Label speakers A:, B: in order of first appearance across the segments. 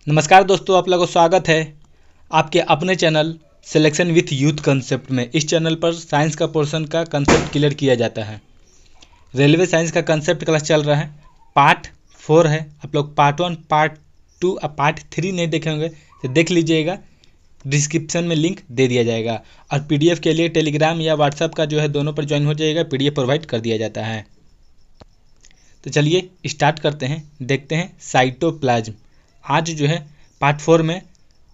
A: नमस्कार दोस्तों, आप लोगों को स्वागत है आपके अपने channel selection with youth concept में। इस चैनल पर साइंस का पोर्शन का कंसेप्ट क्लियर किया जाता है। रेलवे साइंस का कंसेप्ट क्लास चल रहा है, पार्ट 4 है। आप लोग पार्ट 1, पार्ट 2 और पार्ट 3 नहीं देखे होंगे तो देख लीजिएगा, डिस्क्रिप्शन में लिंक दे दिया जाएगा। और पीडीएफ के लिए टेलीग्राम या व्हाट्सएप का जो है दोनों पर ज्वाइन हो जाएगा, पीडीएफ प्रोवाइड कर दिया जाता है। तो चलिए स्टार्ट करते हैं, देखते हैं साइटोप्लाज्म। आज जो है पार्ट 4 में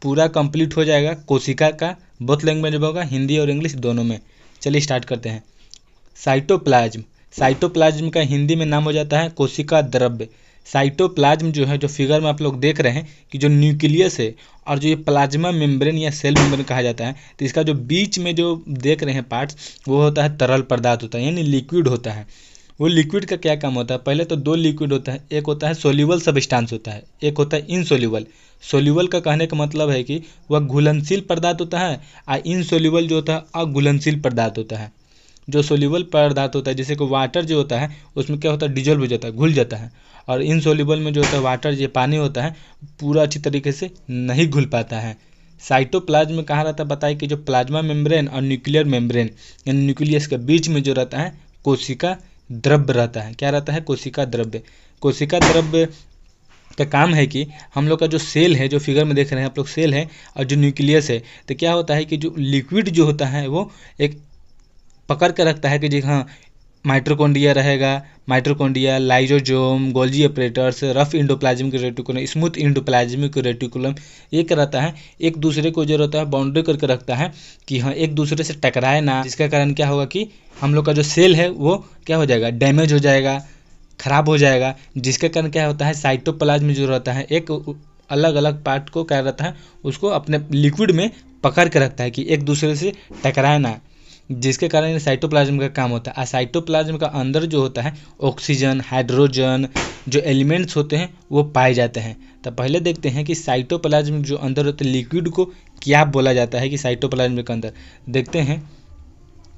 A: पूरा कंप्लीट हो जाएगा। कोशिका का बोथ लैंग्वेज में होगा, हिंदी और इंग्लिश दोनों में। चलिए स्टार्ट करते हैं। साइटोप्लाज्म, साइटोप्लाज्म का हिंदी में नाम हो जाता है कोशिका द्रव्य। साइटोप्लाज्म जो है, जो फिगर में आप लोग देख रहे हैं कि जो न्यूक्लियस है और जो ये प्लाज्मा मेम्ब्रेन या सेल मेम्ब्रेन कहा जाता है, तो इसका जो बीच में जो देख रहे हैं पार्ट्स, वो होता है तरल पदार्थ होता है, यानी लिक्विड होता है। वो लिक्विड का क्या काम होता है? पहले तो दो लिक्विड होता है, एक होता है सोल्यूबल सब्सटेंस होता है, एक होता है इनसोल्यूबल। सोल्यूबल का कहने का मतलब है कि वह घुलनशील पदार्थ होता है, और इनसोल्यूबल जो होता है अघुलनशील पदार्थ होता है। जो सोल्यूबल पदार्थ होता है, जैसे कि वाटर जो होता है, उसमें क्या होता है, डिजोल्व हो जाता है, घुल जाता है। और इनसोल्यूबल में जो होता है वाटर, जो पानी होता है, पूरा अच्छी तरीके से नहीं घुल पाता है। साइटोप्लाज्म में कहा रहता है, बताइए कि जो प्लाज्मा मेम्ब्रेन और न्यूक्लियर मेम्ब्रेन यानी न्यूक्लियस के बीच में जो रहता है कोशिका द्रव्य रहता है। क्या रहता है? कोशिका द्रव्य। कोशिका द्रव्य का काम है कि हम लोग का जो सेल है, जो फिगर में देख रहे हैं आप लोग, सेल है और जो न्यूक्लियस है, तो क्या होता है कि जो लिक्विड जो होता है वो एक पकड़ के रखता है कि जी हाँ, माइटोकॉन्ड्रिया रहेगा, mitochondria, lysosome, Golgi operators, rough endoplasmic reticulum, smooth endoplasmic reticulum, एक रहता है। एक दूसरे को जो रहता है बाउंड्री करके रखता है कि हाँ एक दूसरे से टकराए ना, जिसका कारण क्या होगा कि हम लोग का जो सेल है वो क्या हो जाएगा, डैमेज हो जाएगा, खराब हो जाएगा। जिसके कारण क्या होता है, साइटोप्लाज्म जो रहता है एक अलग अलग पार्ट को क्या रहता है, उसको अपने लिक्विड में पकड़ के रखता है कि एक दूसरे से टकराए ना, जिसके कारण साइटोप्लाज्म का काम होता है। और साइटोप्लाज्म का अंदर जो होता है ऑक्सीजन, हाइड्रोजन जो एलिमेंट्स होते हैं वो पाए जाते हैं। तो पहले देखते हैं कि साइटोप्लाज्म जो अंदर होते हैं लिक्विड को क्या बोला जाता है। कि साइटोप्लाज्म के अंदर देखते हैं,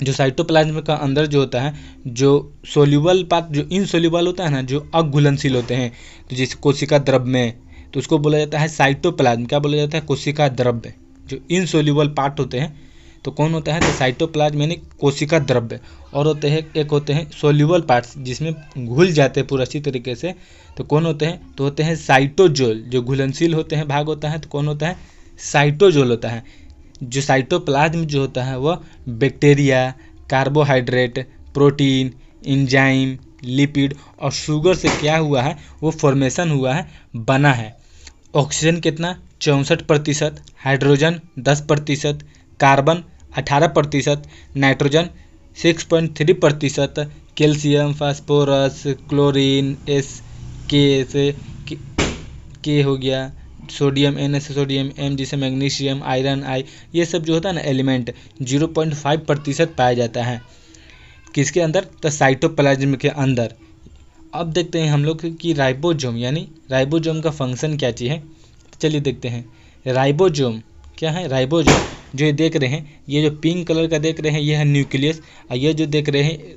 A: जो साइटोप्लाज्म का अंदर जो होता है, जो सोल्यूबल पार्ट, जो इनसोल्यूबल होता है ना, जो अघुलनशील होते हैं, तो जैसे कोशिका द्रव्य में, तो उसको बोला जाता है साइटोप्लाज्म। क्या बोला जाता है? कोशिका द्रव्य। जो इनसोल्यूबल पार्ट होते हैं तो कौन होता है? तो साइटोप्लाज्म यानी कोशिका द्रव्य। और होते हैं, एक होते हैं सोल्यूबल पार्ट्स जिसमें घुल जाते हैं पूरा अच्छी तरीके से, तो कौन होते हैं? तो होते हैं साइटोजोल। जो घुलनशील होते हैं भाग होता है, तो कौन होता है? साइटोजोल होता है। जो साइटोप्लाज्म जो होता है वह bacteria, carbohydrate, protein, enzyme, lipid और शुगर से क्या हुआ है, वो फॉर्मेशन हुआ है, बना है। ऑक्सीजन कितना? 64%, hydrogen 10%, carbon 18%, nitrogen 6.3%, calcium, phosphorus, chlorine, S के हो गया, सोडियम, एन सोडियम, एम जैसे मैग्नीशियम, आयरन, आई, ये सब जो होता है ना एलिमेंट 0.5% पाया जाता है। किसके अंदर? तो साइटोप्लाज्म के अंदर। अब देखते हैं हम लोग कि राइबोसोम, यानी राइबोसोम का फंक्शन क्या चीज़ है। चलिए देखते हैं राइबोसोम क्या है। राइबोसोम जो ये देख रहे हैं, ये जो पिंक कलर का देख रहे हैं, ये है न्यूक्लियस। और ये जो देख रहे हैं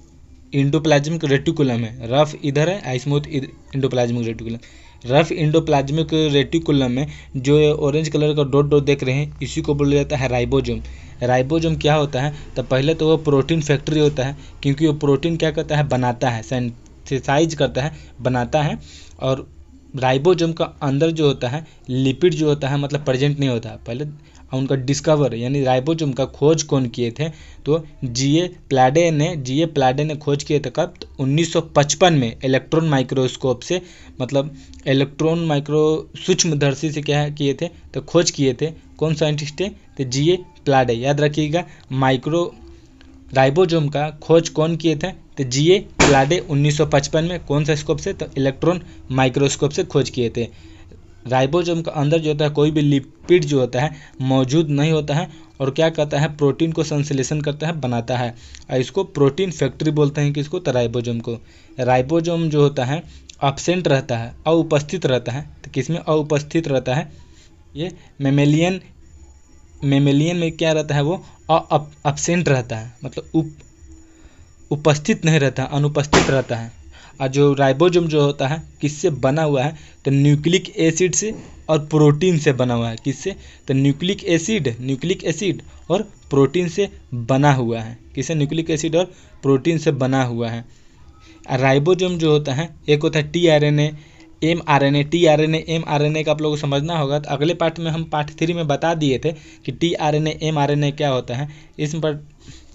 A: इंडोप्लाज्मिक रेटिकुलम है, रफ इधर है, smooth endoplasmic reticulum. Rough endoplasmic reticulum में जो ऑरेंज कलर का डॉट डॉट देख रहे हैं, इसी को बोला जाता है राइबोसोम। राइबोसोम क्या होता है? तो पहले तो वो प्रोटीन फैक्ट्री होता है, क्योंकि वो प्रोटीन क्या करता है, बनाता है, सिंथेसाइज करता है, बनाता है। और राइबोसोम का अंदर जो होता है लिपिड जो होता है, मतलब प्रेजेंट नहीं होता है। पहले उनका डिस्कवर यानी राइबोसोम का खोज कौन किए थे? तो जी ए प्लाडे ने खोज किए थे। कब? 1955 में इलेक्ट्रॉन माइक्रोस्कोप से, मतलब इलेक्ट्रॉन माइक्रो सूक्ष्मदर्शी से क्या किए थे, तो खोज किए थे। कौन साइंटिस्ट है? तो जी ए प्लाडे। याद रखिएगा, राइबोसोम का खोज कौन किए थे? तो जी ए प्लाडे 1955 में। कौन सा स्कोप से? तो इलेक्ट्रॉन माइक्रोस्कोप से खोज किए थे। राइबोसोम का अंदर जो होता है कोई भी लिपिड जो होता है मौजूद नहीं होता है, और क्या करता है, प्रोटीन को संश्लेषण करता है, बनाता है। और इसको प्रोटीन फैक्ट्री बोलते हैं। किसको? तो राइबोसोम को। राइबोसोम जो होता है एब्सेंट रहता है, अनुपस्थित रहता है। तो किसमें अनुपस्थित रहता है? ये मेमेलियन में क्या रहता है, वो एब्सेंट रहता है, मतलब उपस्थित नहीं रहता, अनुपस्थित रहता है। और जो राइबोसोम जो होता है किससे बना हुआ है? तो न्यूक्लिक एसिड से और प्रोटीन से बना हुआ है। किससे? तो न्यूक्लिक एसिड और प्रोटीन से बना हुआ है। किससे? न्यूक्लिक एसिड और प्रोटीन से बना हुआ है। राइबोसोम जो होता है, एक होता है टीआरएनए, एमआरएनए। टीआरएनए एमआरएनए का आप लोगों को समझना होगा। तो अगले पार्ट में हम पार्ट 3 में बता दिए थे कि टीआरएनए एमआरएनए क्या होता है।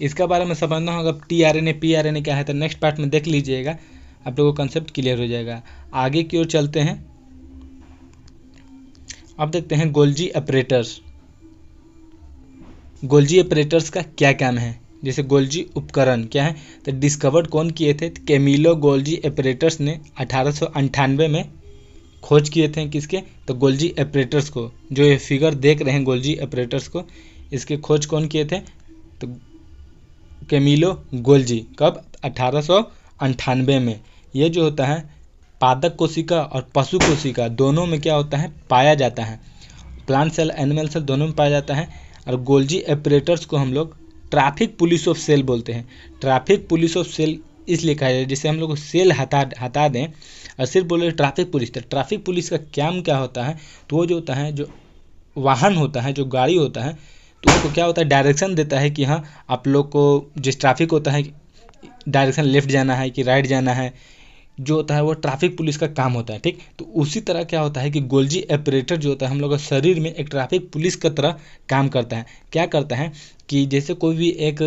A: इसका बारे में समझना होगा। टीआरएनए पीआरएनए क्या है, तो नेक्स्ट पार्ट में देख लीजिएगा, आप लोगों को कंसेप्ट क्लियर हो जाएगा। आगे की ओर चलते हैं। अब देखते हैं गोल्जी ऑपरेटर्स। गोल्जी ऑपरेटर्स का क्या काम है? जैसे गोल्जी उपकरण क्या है, तो डिस्कवर्ड कौन किए थे? तो कैमिलो गोल्जी ऑपरेटर्स ने 1898 में खोज किए थे। किसके? तो गोल्जी ऑपरेटर्स को। जो ये फिगर देख रहे हैं गोल्जी ऑपरेटर्स को, इसके खोज कौन किए थे? तो कैमिलो गोल्जी। कब? 1898 में। ये जो होता है पादप कोशिका और पशु कोशिका दोनों में क्या होता है? पाया जाता है। प्लांट सेल, एनिमल सेल दोनों में पाया जाता है। और गोल्जी ऑपरेटर्स को हम लोग ट्रैफिक पुलिस ऑफ सेल बोलते हैं। ट्रैफिक पुलिस ऑफ सेल इसलिए कहा जाए, जैसे हम लोग सेल हटा दें और सिर्फ बोले ट्रैफिक पुलिस। तो ट्रैफिक पुलिस का काम क्या होता है? तो वो जो होता है, जो वाहन होता है, जो गाड़ी होता है, तो उसको क्या होता है? डायरेक्शन देता है कि हाँ आप लोग को जिस ट्रैफिक होता है डायरेक्शन लेफ्ट जाना है कि राइट जाना है, जो होता है वो ट्रैफिक पुलिस का काम होता है। ठीक, तो उसी तरह क्या होता है कि गोल्जी ऑपरेटर जो होता है हम लोग के शरीर में एक ट्रैफिक पुलिस की तरह काम करता है। क्या करता है कि जैसे कोई भी एक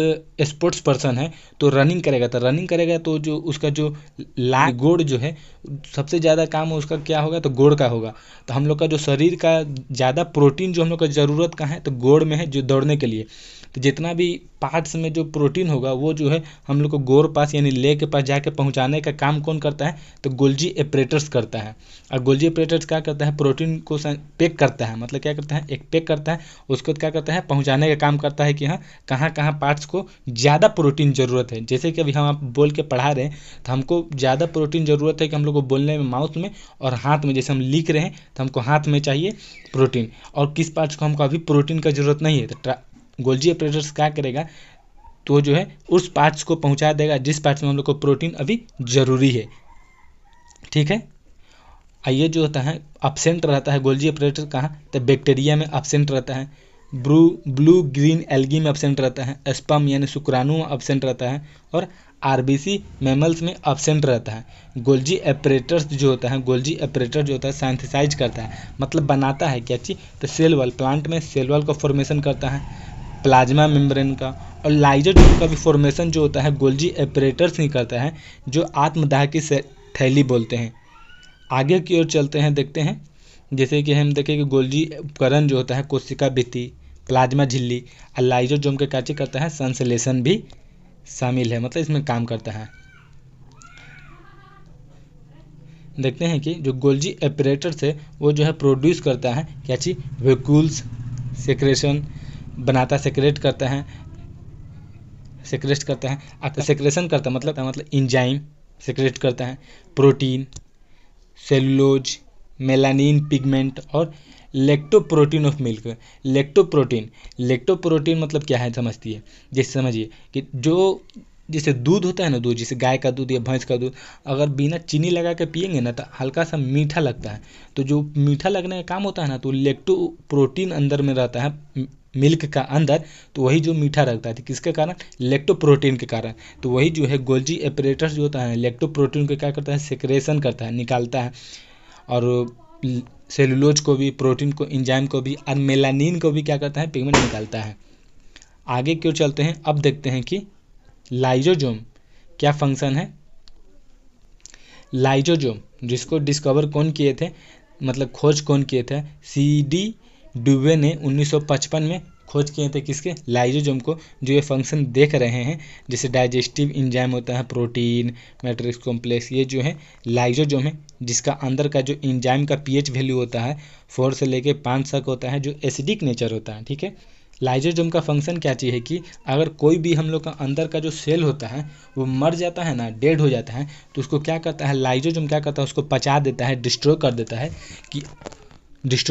A: स्पोर्ट्स पर्सन है तो रनिंग करेगा तो जो उसका जो गोड़ जो है सबसे ज़्यादा काम उसका क्या होगा? तो गोड़ का होगा। तो हम लोग का जो शरीर का ज़्यादा प्रोटीन जो हम लोग का ज़रूरत का है तो गोड़ में है, जो दौड़ने के लिए। तो जितना भी पार्ट्स में जो प्रोटीन होगा वो जो है हम लोग को गोड़ पास यानी लेग के पास जाके पहुंचाने का काम कौन करता है? तो गोल्जी ऑपरेटर्स करता है। और गोल्जी ऑपरेटर्स क्या करता है? प्रोटीन को पैक करता है। मतलब क्या करता है? एक पैक करता है, उसको क्या करता है? पहुंचाने का काम करता है कि हाँ कहाँ कहाँ पार्ट्स को ज़्यादा प्रोटीन ज़रूरत है। जैसे कि अभी हम आप बोल के पढ़ा रहे हैं तो हमको ज़्यादा प्रोटीन ज़रूरत है कि हम लोग को बोलने में माउथ में और हाथ में, जैसे हम लिख रहे हैं तो हमको हाथ में चाहिए प्रोटीन, और किस पार्ट्स को हमको अभी प्रोटीन का ज़रूरत नहीं है। तो गोल्जी ऑपरेटर्स क्या करेगा? तो जो है उस पार्ट्स को पहुंचा देगा जिस पार्ट्स में हम लोग को प्रोटीन अभी ज़रूरी है। ठीक है। ये जो होता है एब्सेंट रहता है गोल्जी ऑपरेटर कहाँ? तो बैक्टीरिया में एब्सेंट रहता है, ब्लू ग्रीन एल्गी में एब्सेंट रहता है, स्पर्म यानी शुक्राणु में एब्सेंट रहता है, और आरबीसी मैमल्स में एब्सेंट रहता है। गोल्जी ऑपरेटर्स जो होता है, गोल्जी ऑपरेटर जो होता है सिंथेसाइज करता है, मतलब बनाता है क्या चीज़? तो सेल वॉल, प्लांट में सेल वॉल का फॉर्मेशन करता है, प्लाज्मा मेम्ब्रेन का, और लाइजोसोम का भी फॉर्मेशन जो होता है गोल्जी ऑपरेटर्स ही करता है, जो आत्मदाह की थैली बोलते हैं। आगे की ओर चलते हैं, देखते हैं। जैसे कि हम देखें कि गोल्जी उपकरण जो होता है कोशिका भित्ति, प्लाज्मा झिल्ली और लाइजोसोम के कार्य करता है, संश्लेषण भी शामिल है, मतलब इसमें काम करता है। देखते हैं कि जो गोल्जी ऑपरेटर्स है वो जो है प्रोड्यूस करता है क्या चीज़? वेक्यूल्स, सेक्रेशन बनाता है, सेक्रेट करता है, सेक्रेशन करता है मतलब इंजाइम सेक्रेट करता है, प्रोटीन, सेलुलोज, मेलानिन पिगमेंट और लेक्टोप्रोटीन ऑफ मिल्क। लेक्टोप्रोटीन मतलब क्या है समझती है? जैसे समझिए कि जो जैसे दूध होता है ना, दूध जैसे गाय का दूध या भैंस का दूध, अगर बिना चीनी लगा के पियेंगे ना तो हल्का सा मीठा लगता है। तो जो मीठा लगने का काम होता है ना, तो लेक्टोप्रोटीन अंदर में रहता है मिल्क का अंदर, तो वही जो मीठा रखता है। तो किसके कारण? लेक्टोप्रोटीन के कारण। तो वही जो है गोल्जी ऑपरेटर्स जो होता है लेक्टोप्रोटीन को क्या करता है? सेक्रेशन करता है, निकालता है, और सेलुलोज को भी, प्रोटीन को, एंजाइम को भी, और मेलानिन को भी क्या करता है? पिगमेंट निकालता है। आगे क्यों चलते हैं, अब देखते हैं कि लाइजोसोम क्या फंक्शन है। लाइजोसोम जिसको डिस्कवर कौन किए थे, मतलब खोज कौन किए थे? CD ड्यूवे ने 1955 में खोज किए थे। किसके? लाइजोसोम को। जो ये फंक्शन देख रहे हैं जैसे डाइजेस्टिव एंजाइम होता है, प्रोटीन मैट्रिक्स कॉम्प्लेक्स, ये जो है लाइजोसोम है, जिसका अंदर का जो एंजाइम का pH वैल्यू होता है 4 से लेके 5 तक होता है, जो एसिडिक नेचर होता है। ठीक है। लाइजोसोम का फंक्शन क्या चीज़ है कि अगर कोई भी हम लोग का अंदर का जो सेल होता है वो मर जाता है ना, डेड हो जाता है, तो उसको क्या करता है लाइजोसोम? क्या करता है? उसको पचा देता है, डिस्ट्रॉय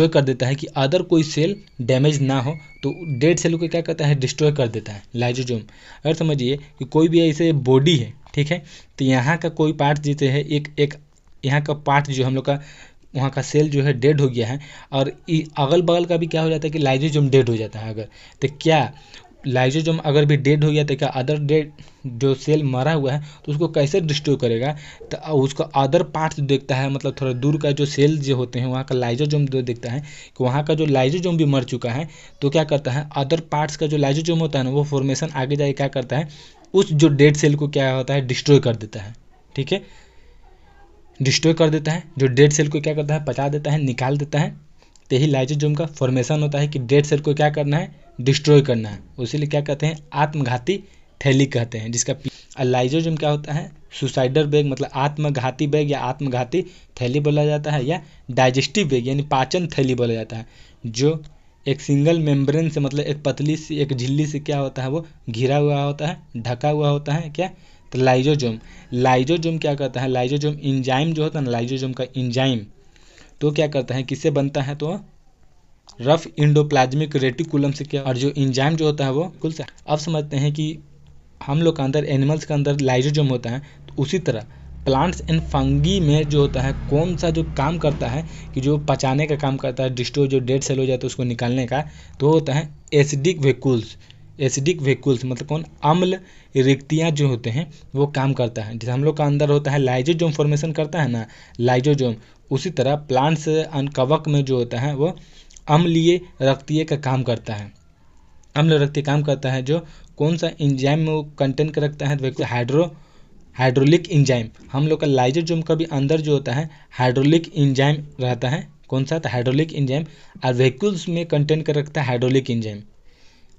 A: कर देता है कि अदर कोई सेल डैमेज ना हो। तो डेड सेल को क्या करता है? डिस्ट्रॉय कर देता है लाइजोसोम। अगर समझिए कि कोई भी ऐसे बॉडी है, ठीक है, तो यहाँ का कोई पार्ट जैसे है एक यहाँ का पार्ट जो हम लोग का वहाँ का सेल जो है डेड हो गया है, और अगल बगल का भी क्या हो जाता है कि लाइसोसोम डेड हो जाता है अगर, तो क्या लाइसोसोम अगर भी डेड हो गया तो क्या अदर डेड जो सेल मरा हुआ है तो उसको कैसे डिस्ट्रॉय करेगा, तो उसका अदर पार्ट्स देखता है, मतलब थोड़ा दूर का जो सेल जो होते हैं वहाँ का लाइसोसोम जो देखता है कि वहाँ का जो लाइसोसोम भी मर चुका है, तो क्या करता है अदर पार्ट्स का जो लाइसोसोम होता है ना वो फॉर्मेशन आगे जाके क्या करता है उस जो डेड सेल को क्या होता है डिस्ट्रॉय कर देता है। ठीक है, डिस्ट्रॉय कर देता है, जो डेड सेल को क्या करता है पचा देता है, निकाल देता है। तो यही लाइसोसोम का फॉर्मेशन होता है कि डेड सेल को क्या करना है डिस्ट्रॉय करना है, उसीलिए क्या कहते हैं आत्मघाती थैली कहते हैं, जिसका लाइसोसोम क्या होता है सुसाइडल बैग, मतलब आत्मघाती बैग या आत्मघाती थैली बोला जाता है, या डाइजेस्टिव बैग यानी पाचन थैली बोला जाता है, जो एक सिंगल मेम्ब्रेन से मतलब एक पतली सी एक झिल्ली से क्या होता है वो घिरा हुआ होता है, ढका हुआ होता है क्या, तो लाइसोसोम क्या करता है, लाइसोसोम इंजाइम जो होता है ना, लाइसोसोम का इंजाइम तो क्या करता है किससे बनता है, तो रफ इंडोप्लाज्मिक रेटिकुलम से क्या, और जो इंजाइम जो होता है वो कुल से। अब समझते हैं कि हम लोग के अंदर एनिमल्स के अंदर लाइसोसोम होता है, तो उसी तरह प्लांट्स एंड फंगी में जो होता है कौन सा जो काम करता है कि जो पचाने का काम करता है, डिस्ट्रॉय जो डेड सेल हो जाता है उसको निकालने का, तो होता है एसिडिक वेहिकल्स। एसिडिक वेहिकल्स मतलब कौन, अम्ल रिक्तियाँ जो होते हैं वो काम करता है। जैसे हम लोग का अंदर होता है लाइसोसोम फॉर्मेशन करता है ना लाइसोसोम, उसी तरह प्लांट्स एंड कवक में जो होता है वो अम्लीय रक्तीय का काम करता है। अम्ल रक्तीय काम करता है जो कौन सा इंजाइम में वो कंटेंट कर रखता है, तो हाइड्रोलिक इंजाइम। हम लोग का लाइसोसोम का भी अंदर जो होता है हाइड्रोलिक इंजाइम रहता है, कौन सा, तो हाइड्रोलिक इंजाइम, और वेहिकल्स में कंटेंट कर रखता है हाइड्रोलिक इंजाइम।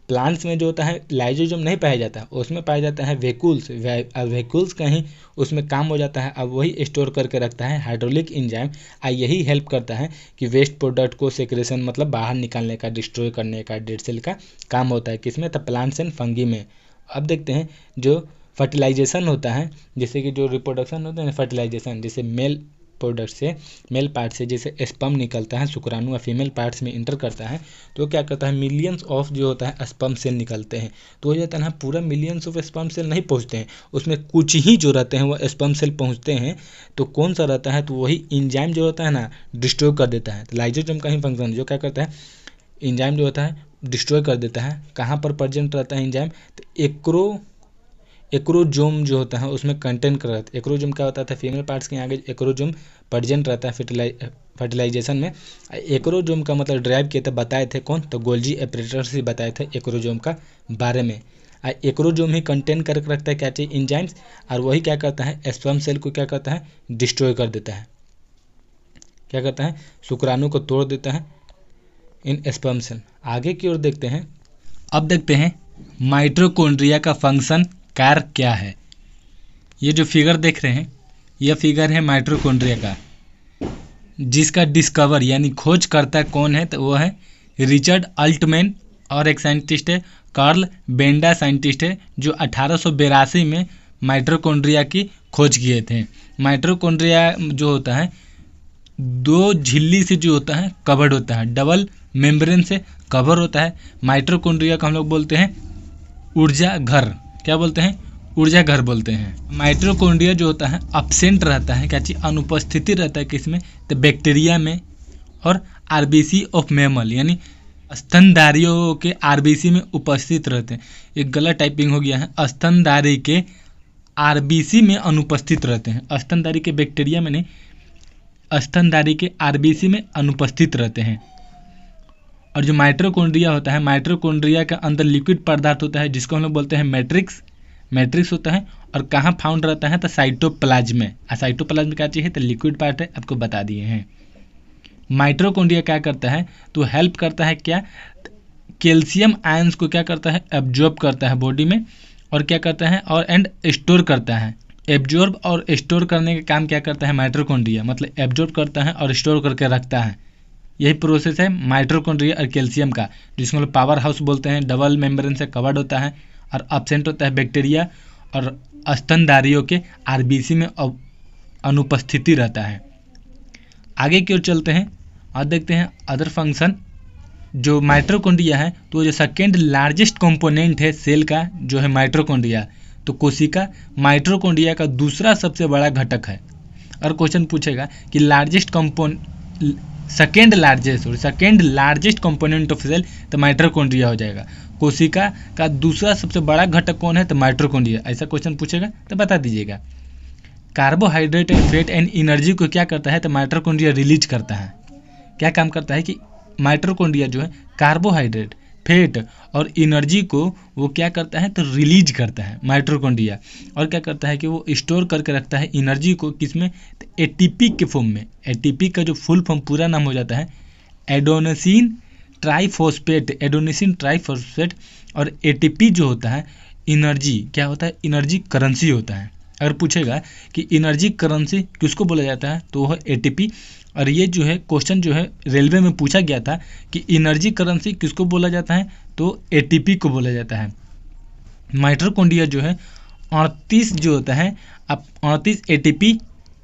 A: प्लांट्स में जो होता है लाइसोसोम नहीं पाया जाता, उसमें पाया जाता है वेहिकल्स, वेहिकल्स का ही उसमें काम हो जाता है, अब वही स्टोर करके रखता है हाइड्रोलिक इंजाइम, और यही हेल्प करता है कि वेस्ट प्रोडक्ट को सेक्रेशन मतलब बाहर निकालने का, डिस्ट्रॉय करने का डेड सेल का काम होता है किसमें, तो प्लांट्स एंड फंगी में। अब देखते हैं जो फर्टिलाइजेशन होता है, जैसे कि जो रिप्रोडक्शन होता है फर्टिलाइजेशन, जैसे मेल प्रोडक्ट से, मेल पार्ट से जैसे स्पर्म निकलता है, शुक्राणु या फीमेल पार्ट्स में इंटर करता है, तो क्या करता है मिलियंस ऑफ जो होता है स्पर्म सेल निकलते हैं, तो हो जाता है ना पूरा मिलियंस ऑफ स्पर्म सेल नहीं पहुंचते हैं, उसमें कुछ ही जो रहते हैं वो स्पर्म सेल पहुंचते हैं, तो कौन सा रहता है, तो वही इंजाइम जो होता है ना डिस्ट्रॉय कर देता है। तो लाइसोसोम का ही फंक्शन जो क्या करता है इंजाइम जो होता है डिस्ट्रॉय कर देता है। कहाँ पर प्रेजेंट रहता है इंजाइम, तो एक्रोजोम जो होता है उसमें कंटेंट कर रहता है। एक्रोजोम क्या होता था, फीमेल पार्ट्स के आगे एक्रोजोम प्रेजेंट रहता है फर्टिलाइजेशन में। एक्रोजोम का मतलब ड्राइव किए थे, बताए थे कौन, तो गोल्जी एपरेटर से बताए थे एक्रोजोम का बारे में। एक्रोजोम ही कंटेंट कर रखता है क्या चाहिए इंजाइम्स, और वही क्या करता है स्पर्म सेल को क्या करता है डिस्ट्रॉय कर देता है, क्या करता है शुक्राणु को तोड़ देता है इन स्पर्म सेल। आगे की ओर देखते हैं, अब देखते हैं माइटोकॉन्ड्रिया का फंक्शन कार्य क्या है। ये जो फिगर देख रहे हैं यह फिगर है माइटोकॉन्ड्रिया का, जिसका डिस्कवर यानी खोज करता कौन है, तो वो है रिचर्ड अल्टमैन, और एक साइंटिस्ट है कार्ल बेंडा साइंटिस्ट है, जो 1882 में माइटोकॉन्ड्रिया की खोज किए थे। माइटोकॉन्ड्रिया जो होता है दो झिल्ली से जो होता है कवर्ड होता है, डबल मेम्ब्रेन से कवर होता है। माइटोकॉन्ड्रिया को हम लोग बोलते हैं ऊर्जा घर, क्या बोलते हैं ऊर्जा घर बोलते हैं। माइटोकॉन्ड्रिया जो होता है अब्सेंट रहता है, क्या चीज़ अनुपस्थिति रहता है किसमें, तो बैक्टीरिया में, और आरबीसी ऑफ मैमल यानी स्तनधारियों के आरबीसी में उपस्थित रहते हैं। एक गलत टाइपिंग हो गया है, स्तनधारी के आरबीसी में अनुपस्थित रहते हैं, स्तनधारी के बैक्टीरिया में नहीं, स्तनधारी के आरबीसी में अनुपस्थित रहते हैं। और जो माइटोकॉन्ड्रिया होता है, माइटोकॉन्ड्रिया के अंदर लिक्विड पदार्थ होता है जिसको हम लोग बोलते हैं मैट्रिक्स होता है, और कहाँ फाउंड रहता है, तो साइटोप्लाज्म में। साइटोप्लाज्म क्या चीज़ है, तो लिक्विड पार्ट है, आपको बता दिए हैं। माइटोकॉन्ड्रिया क्या करता है, तो हेल्प करता है क्या, कैल्शियम आयंस को क्या करता है एब्जॉर्ब करता है बॉडी में, और क्या करता है और एंड स्टोर करता है। एब्जॉर्ब और स्टोर करने का काम क्या करता है माइटोकॉन्ड्रिया, मतलब एब्जॉर्ब करता है और स्टोर करके रखता है। यही प्रोसेस है माइटोकॉन्ड्रिया और कैल्शियम का, जिसको लोग पावर हाउस बोलते हैं, डबल मेम्ब्रेन से कवर्ड होता है, और एब्सेंट होता है बैक्टीरिया, और स्तनधारियों के आरबीसी में अनुपस्थिति रहता है। आगे की ओर चलते हैं और देखते हैं अदर फंक्शन। जो माइटोकॉन्ड्रिया है तो जो सेकेंड लार्जेस्ट कंपोनेंट है सेल का जो है माइटोकॉन्ड्रिया, तो कोशिका माइटोकॉन्ड्रिया का दूसरा सबसे बड़ा घटक है। और क्वेश्चन पूछेगा कि largest second largest component of cell तो माइटोकॉन्ड्रिया हो जाएगा। कोशिका का दूसरा सबसे बड़ा घटक कौन है तो माइटोकॉन्ड्रिया। ऐसा क्वेश्चन पूछेगा तो बता दीजिएगा। Carbohydrate and fat and energy को क्या करता है तो माइटोकॉन्ड्रिया रिलीज करता है। क्या काम करता है कि माइटोकॉन्ड्रिया जो है कार्बोहाइड्रेट, फैट और एनर्जी को वो क्या करता है तो रिलीज करता है माइटोकॉन्ड्रिया। और क्या करता है कि वो स्टोर करके रखता है एनर्जी को किसमें तो एटीपी के फॉर्म में। एटीपी का जो फुल फॉर्म पूरा नाम हो जाता है एडोनोसिन ट्राइफॉस्फेट। और एटीपी जो होता है एनर्जी क्या होता है, एनर्जी करेंसी होता है। अगर पूछेगा कि एनर्जी करेंसी किसको बोला जाता है तो वह एटीपी। और ये जो है क्वेश्चन जो है रेलवे में पूछा गया था कि एनर्जी करेंसी किसको बोला जाता है तो एटीपी को बोला जाता है। माइटोकॉन्ड्रिया जो है 38 जो होता है, अब 38 एटीपी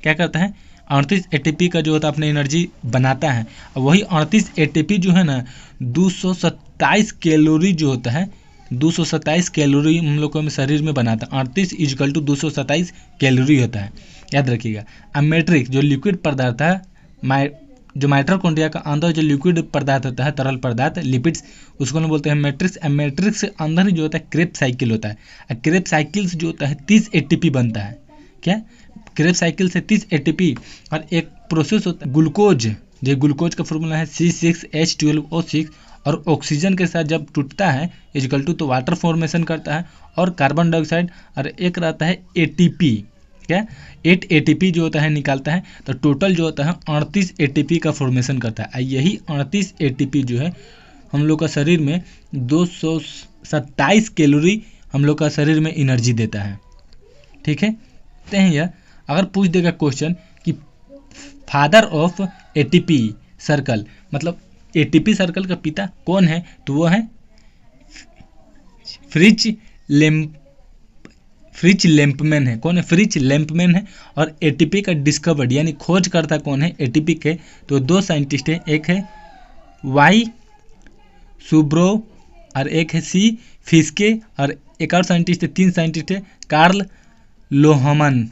A: क्या करता है, 38 एटीपी का जो होता है अपने एनर्जी बनाता है। और वही 38 एटीपी जो है ना 227 कैलोरी जो होता है, 227 कैलोरी हम लोग को शरीर में बनाता है। 38 इजकल टू 227 कैलोरी होता है, याद रखिएगा। अब मैट्रिक्स जो लिक्विड पदार्थ है, जो माइटोकॉन्ड्रिया का अंदर जो लिक्विड पदार्थ होता है, तरल पदार्थ लिपिड्स, उसको हम बोलते हैं मैट्रिक्स। मैट्रिक्स से अंदर ही जो होता है क्रेब साइकिल होता है। क्रेब साइकिल से जो होता है 30 एटीपी बनता है। क्या क्रेब साइकिल से 30 एटीपी। और एक प्रोसेस होता है ग्लूकोज, जो ग्लूकोज का फॉर्मूला है C6H12O6। और ऑक्सीजन के साथ जब टूटता है इजकल टू तो वाटर फॉर्मेशन करता है और कार्बन डाइऑक्साइड। और एक रहता है एटीपी, क्या 8 एटीपी जो होता है निकालता है। तो टोटल जो होता है 38 एटीपी का फॉर्मेशन करता है। यही 38 एटीपी जो है हम लोग का शरीर में 227 कैलोरी हम लोग का शरीर में एनर्जी देता है। ठीक है, तो यह अगर पूछ देगा क्वेश्चन कि फादर ऑफ एटीपी सर्कल, मतलब एटीपी सर्कल का पिता कौन है तो वो है फ्रिच लैम्पमैन है। कौन है, फ्रिच लैम्पमैन है। और एटीपी का डिस्कवर्ड यानी खोज करता कौन है एटीपी के तो 2 साइंटिस्ट है, एक है वाई सुब्रो और एक है सी फिस्के। और एक और साइंटिस्ट है, 3 साइंटिस्ट है, कार्ल लोहमन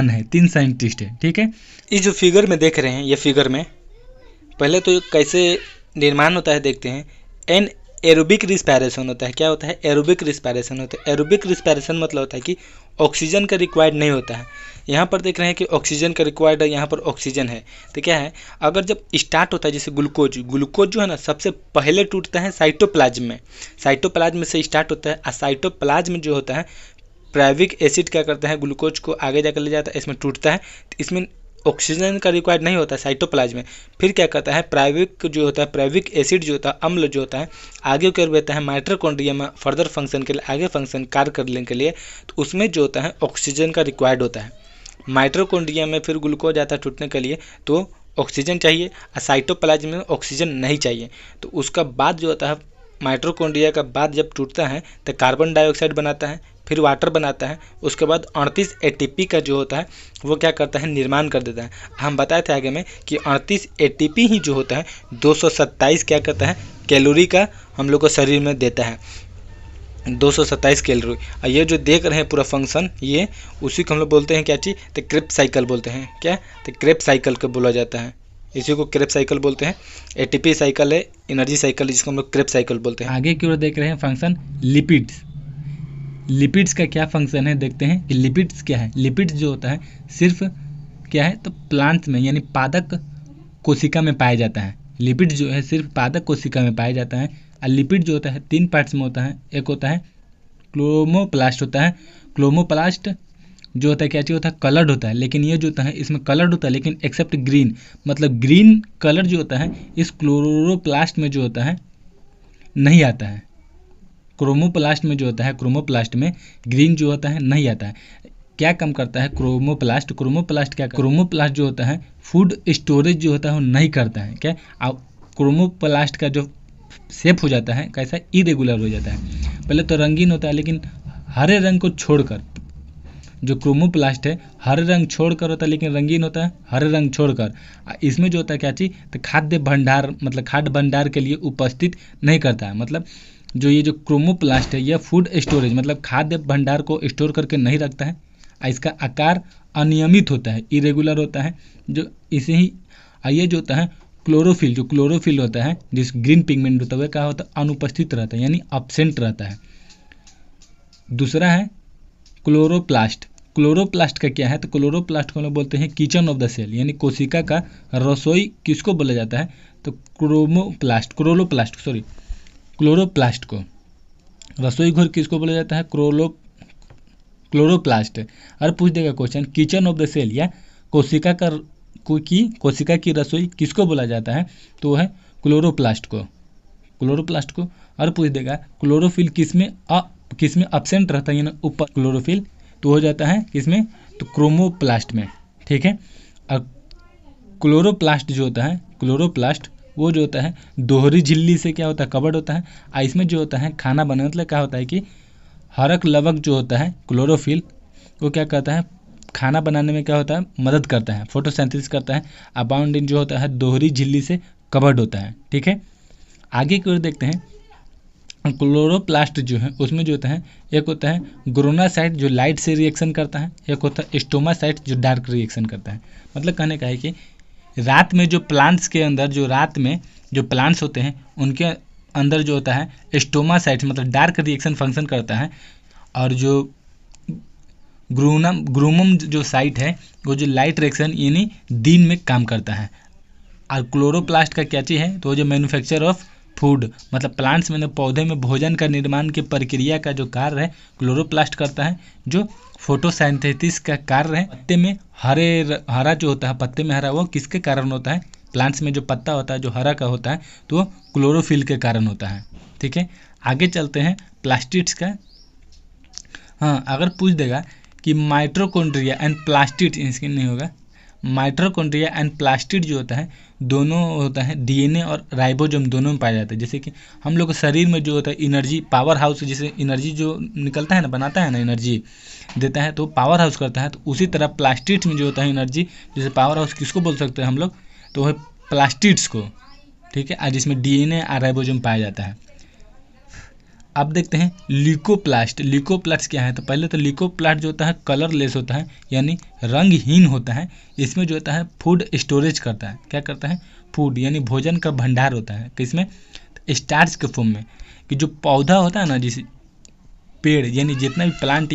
A: है, 3 साइंटिस्ट है। ठीक है, ये जो फिगर में देख रहे हैं, ये फिगर में पहले तो कैसे निर्माण होता है देखते हैं। एन एरोबिक रिस्पायरेशन होता है। क्या होता है, एरोबिक रिस्पायरेशन होता है। एरोबिक रिस्पायरेशन मतलब होता है कि ऑक्सीजन का रिक्वायर्ड नहीं होता है। यहाँ पर देख रहे हैं कि ऑक्सीजन का रिक्वायर्ड है, यहाँ पर ऑक्सीजन है। तो क्या है, अगर जब स्टार्ट होता है जैसे ग्लूकोज जो है ना सबसे पहले टूटता है साइटोप्लाज्म में। साइटोप्लाज्म से स्टार्ट होता है। और साइटोप्लाज्म जो होता है प्राइविक एसिड क्या करता है, ग्लूकोज को आगे जाकर ले जाता है, इसमें टूटता है। तो इसमें ऑक्सीजन का रिक्वायर्ड नहीं होता है साइटोप्लाज्म में। फिर क्या करता है, प्राइविक जो होता है, प्राइविक एसिड जो होता है, अम्ल जो होता है, आगे कर देता है माइटोकॉन्ड्रिया में फर्दर फंक्शन के लिए, आगे फंक्शन कार्य करने के लिए। तो उसमें जो होता है ऑक्सीजन का रिक्वायर्ड होता है। माइटोकॉन्ड्रिया में फिर ग्लूकोज आता है टूटने के लिए तो ऑक्सीजन चाहिए, और साइटोप्लाज्म में ऑक्सीजन नहीं चाहिए। तो उसका बाद जो होता है माइटोकॉन्ड्रिया का बाद जब टूटता है तो कार्बन डाइऑक्साइड बनाता है, फिर वाटर बनाता है। उसके बाद 38 एटीपी का जो होता है वो क्या करता है, निर्माण कर देता है। हम बताए थे आगे में कि 38 एटीपी ही जो होता है 227 क्या करता है कैलोरी का हम लोग को शरीर में देता है, 227 कैलोरी। और ये जो देख रहे हैं पूरा फंक्शन, ये उसी को हम लोग बोलते हैं क्या चीज़ तो क्रेब साइकिल बोलते हैं। क्या तो क्रेब साइकिल को बोला जाता है, इसी को क्रेब साइकिल बोलते हैं। एटीपी साइकिल है, एनर्जी साइकिल, जिसको हम लोग क्रेब साइकिल बोलते हैं। आगे की ओर देख रहे हैं फंक्शन लिपिड्स। लिपिड्स का क्या फंक्शन है देखते हैं कि लिपिड्स क्या है। लिपिड्स जो होता है सिर्फ क्या है तो प्लांट्स में यानी पादप कोशिका में पाया जाता है। लिपिड जो है सिर्फ पादप कोशिका में पाया जाता है। और लिपिड जो होता है 3 पार्ट्स में होता है। एक होता है क्लोरोप्लास्ट होता है। क्लोरोप्लास्ट जो होता है क्या चीज़ होता है, कलर्ड होता है। लेकिन ये जो होता है इसमें कलर्ड होता है लेकिन एक्सेप्ट ग्रीन, मतलब ग्रीन कलर जो होता है इस क्लोरोप्लास्ट में जो होता है नहीं आता है। क्रोमोप्लास्ट में जो होता है, क्रोमोप्लास्ट में ग्रीन जो होता है नहीं आता है। क्या काम करता है क्रोमोप्लास्ट क्रोमोप्लास्ट जो होता है फूड स्टोरेज जो होता है वो नहीं करता है। क्या अब क्रोमोप्लास्ट का जो शेप हो जाता है कैसा, इरेगुलर हो जाता है। पहले तो रंगीन होता है लेकिन हरे रंग को छोड़कर, जो क्रोमोप्लास्ट है हरे रंग छोड़कर होता है लेकिन रंगीन होता है हरे रंग छोड़कर। इसमें जो होता है क्या चीज़ तो खाद्य भंडार, मतलब खाद्य भंडार के लिए उपस्थित नहीं करता है। मतलब जो ये जो क्रोमोप्लास्ट है यह फूड स्टोरेज मतलब खाद्य भंडार को स्टोर करके नहीं रखता है। इसका आकार अनियमित होता है, इरेगुलर होता है, जो इसे ही और ये जो होता है क्लोरोफिल, जो क्लोरोफिल होता है जिस ग्रीन पिगमेंट होता है वह क्या होता है, अनुपस्थित रहता है यानी अब्सेंट रहता है। दूसरा है क्लोरोप्लास्ट। क्लोरोप्लास्ट का क्या है, तो क्लोरोप्लास्ट को हम लोग बोलते हैं किचन ऑफ द सेल, यानी कोशिका का रसोई किसको बोला जाता है, तो क्लोरोप्लास्ट को रसोई घर किसको बोला जाता है, क्लोरोप्लास्ट। और पूछ देगा question kitchen of the cell या कोशिका की रसोई किसको बोला जाता है, तो वह है क्लोरोप्लास्ट को। और पूछ देगा क्लोरोफिल किसमें अब्सेंट रहता है, यानी ऊपर क्लोरोफिल तो हो जाता है किसमें, तो क्रोमोप्लास्ट में। ठीक है। और क्लोरोप्लास्ट वो जो होता है दोहरी झिल्ली से क्या होता है, कवर्ड होता है। और इसमें जो होता है खाना बनाने मतलब क्या होता है कि हरक लवक जो होता है क्लोरोफिल वो क्या करता है, खाना बनाने में क्या होता है, मदद करता है, फोटोसिंथेसिस करता है। अबाउंड इन जो होता है दोहरी झिल्ली से कवर्ड होता है। ठीक है। आगे की ओर देखते हैं, क्लोरोप्लास्ट जो है उसमें जो होता है एक होता है ग्रोनासाइट जो लाइट से रिएक्शन करता है, एक होता है स्टोमासाइट जो डार्क रिएक्शन करता है। मतलब कहने का है कि रात में जो प्लांट्स के अंदर जो प्लांट्स होते हैं उनके अंदर जो होता है स्टोमासाइट मतलब डार्क रिएक्शन फंक्शन करता है, और जो ग्रूमम जो साइट है वो जो लाइट रिएक्शन यानी दिन में काम करता है। और क्लोरोप्लास्ट का क्या चीज़ है, तो जो मैन्युफैक्चर ऑफ फूड मतलब प्लांट्स में पौधे में भोजन का निर्माण की प्रक्रिया का जो कार्य है क्लोरोप्लास्ट करता है। जो फोटोसिंथेसिस का कार्य है पत्ते में हरा जो होता है, पत्ते में हरा वो किसके कारण होता है, प्लांट्स में जो पत्ता होता है जो हरा का होता है तो क्लोरोफिल के कारण होता है। ठीक है। आगे चलते हैं प्लास्टिड्स का। हाँ, अगर पूछ देगा कि माइटोकॉन्ड्रिया एंड प्लास्टिड, इसके नहीं होगा, माइटोकॉन्ड्रिया एंड प्लास्टिड जो होता है दोनों होता है डीएनए और राइबोसोम दोनों में पाया जाता है। जैसे कि हम लोग के शरीर में जो होता है एनर्जी पावर हाउस, जैसे एनर्जी जो निकलता है ना, बनाता है ना, एनर्जी देता है तो पावर हाउस करता है, तो उसी तरह प्लास्टिड्स में जो होता है एनर्जी, जैसे पावर हाउस किसको बोल सकते हैं हम लोग, तो वह प्लास्टिड्स को। ठीक है। जिसमें डीएनए और राइबोसोम पाया जाता है। अब देखते हैं ल्यूकोप्लास्ट क्या है, तो पहले तो ल्यूकोप्लास्ट जो होता है कलरलेस होता है यानी रंगहीन होता है। इसमें जो होता है फूड स्टोरेज करता है, क्या करता है, फूड यानी भोजन का भंडार होता है किसमें, स्टार्च के फॉर्म में। कि जो पौधा होता है ना, जिस पेड़ यानी जितना भी प्लांट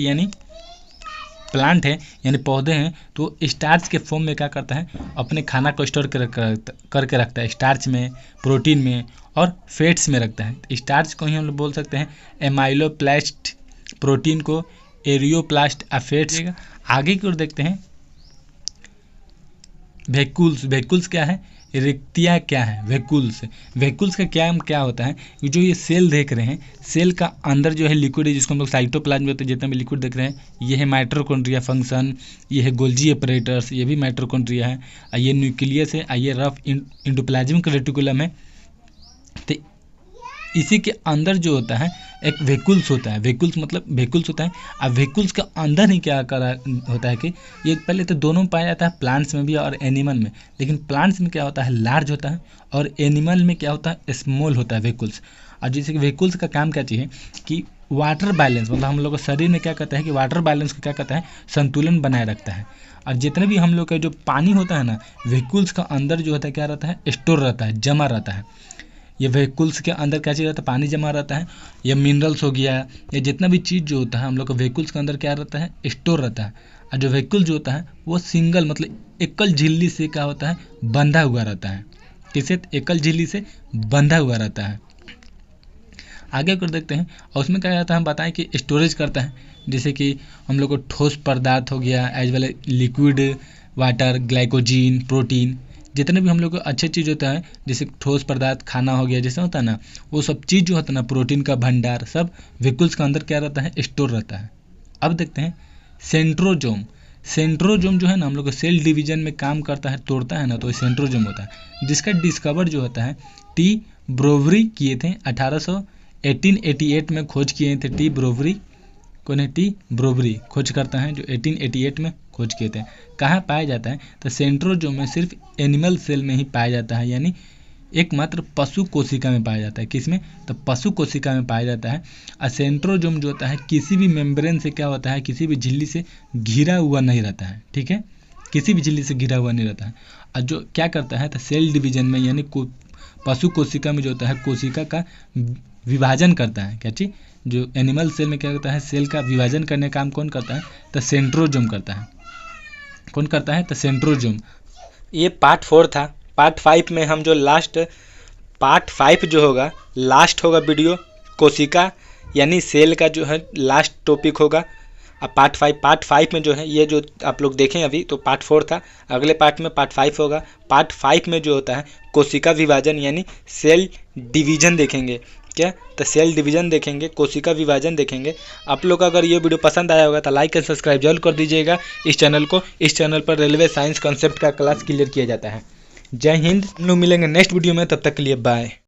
A: है यानी पौधे हैं, तो स्टार्च के फॉर्म में क्या करता है, अपने खाना को स्टोर करके रखता है, स्टार्च में, प्रोटीन में और फैट्स में रखता है। स्टार्च को ही हम लोग बोल सकते हैं एमाइलोप्लास्ट, प्रोटीन को एरियोप्लास्ट, फैट्स। आगे की ओर देखते हैं वैक्यूल्स क्या है, रिक्तियाँ क्या है, वैक्यूल्स का क्या होता है, जो ये सेल देख रहे हैं, सेल का अंदर जो है लिक्विड है जिसको हम लोग साइटोप्लाज्म होते हैं, जितना भी लिक्विड देख रहे हैं ये है माइटोकॉन्ड्रिया फंक्शन, ये है गोल्जी एपरेटस, ये भी माइटोकॉन्ड्रिया है, ये न्यूक्लियस है, ये रफ एंडोप्लाज्मिक रेटिकुलम है। तो इसी के अंदर जो होता है एक वैक्यूल्स होता है, वैक्यूल्स होता है। अब वैक्यूल्स के अंदर ही क्या होता है कि ये पहले तो दोनों पाया जाता है, प्लांट्स में भी और एनिमल में, लेकिन प्लांट्स में क्या होता है लार्ज होता है और एनिमल में क्या होता है स्मॉल होता है वैक्यूल्स। और जैसे कि वैक्यूल्स का काम क्या चाहिए कि वाटर बैलेंस, मतलब हम लोग का शरीर में क्या करता है कि वाटर बैलेंस को क्या करता है, संतुलन बनाए रखता है। और जितने भी हम लोग का जो पानी होता है ना, वैक्यूल्स का अंदर जो होता है क्या रहता है, स्टोर रहता है, जमा रहता है। ये वैक्यूल्स के अंदर क्या चीज़ रहता है, पानी जमा रहता है, या मिनरल्स हो गया, या जितना भी चीज़ जो होता है हम लोग का वैक्यूल्स के अंदर क्या रहता है, स्टोर रहता है। और जो वैक्यूल जो होता है वो सिंगल मतलब एकल झिल्ली से क्या होता है, बंधा हुआ रहता है। किसे, एकल झिल्ली से बंधा हुआ रहता है। आगे कर देखते हैं, और उसमें क्या रहता है हम बताएं कि स्टोरेज करता है, जैसे कि हम लोग को ठोस पदार्थ हो गया, as well liquid water, glycogen, protein, जितने भी हम लोग को अच्छे चीज़ होता है, जैसे ठोस पदार्थ खाना हो गया जैसे होता है ना, वो सब चीज़ जो होता है ना, प्रोटीन का भंडार, सब वैक्यूल्स के अंदर क्या रहता है, स्टोर रहता है। अब देखते हैं सेंट्रोजोम जो है ना, हम लोग को सेल डिवीजन में काम करता है, तोड़ता है ना, तो सेंट्रोजोम होता है, जिसका डिस्कवर जो होता है टी ब्रोवरी किए थे 1888 में खोज किए थे। टी ब्रोवरी खोज करता है जो 1888 में खोज किए थे। कहाँ पाया जाता है, तो सेंट्रोजोम में सिर्फ एनिमल सेल में ही पाया जाता है, यानी एकमात्र पशु कोशिका में पाया जाता है। किसमें, तो पशु कोशिका में पाया जाता है। और सेंट्रोजोम जो होता है किसी भी मेम्ब्रेन से क्या होता है, किसी भी झिल्ली से घिरा हुआ नहीं रहता है। ठीक है। किसी भी झिल्ली से घिरा हुआ नहीं रहता है। और जो क्या करता है तो सेल डिवीजन में यानी पशु कोशिका में जो होता है कोशिका का विभाजन करता है। क्या चीज़? जो एनिमल सेल में क्या होता है, सेल का विभाजन करने का काम कौन करता है तो सेंट्रोजोम करता है। कौन करता है तो सेंट्रोजोम। ये पार्ट 4 था। पार्ट 5 में हम जो पार्ट 5 जो होगा लास्ट होगा वीडियो, कोशिका यानी सेल का जो है लास्ट टॉपिक होगा। अब पार्ट 5 में जो है ये जो आप लोग देखें अभी तो पार्ट 4 था, अगले पार्ट में पार्ट 5 होगा। पार्ट 5 में जो होता है कोशिका विभाजन यानी सेल डिवीजन देखेंगे। क्या तो सेल डिवीजन देखेंगे, कोशिका विभाजन देखेंगे। आप लोग का अगर ये वीडियो पसंद आया होगा तो लाइक एंड सब्सक्राइब जरूर कर दीजिएगा इस चैनल को। इस चैनल पर रेलवे साइंस कॉन्सेप्ट का क्लास क्लियर किया जाता है। जय हिंद। हम लोग मिलेंगे नेक्स्ट वीडियो में, तब तक के लिए बाय।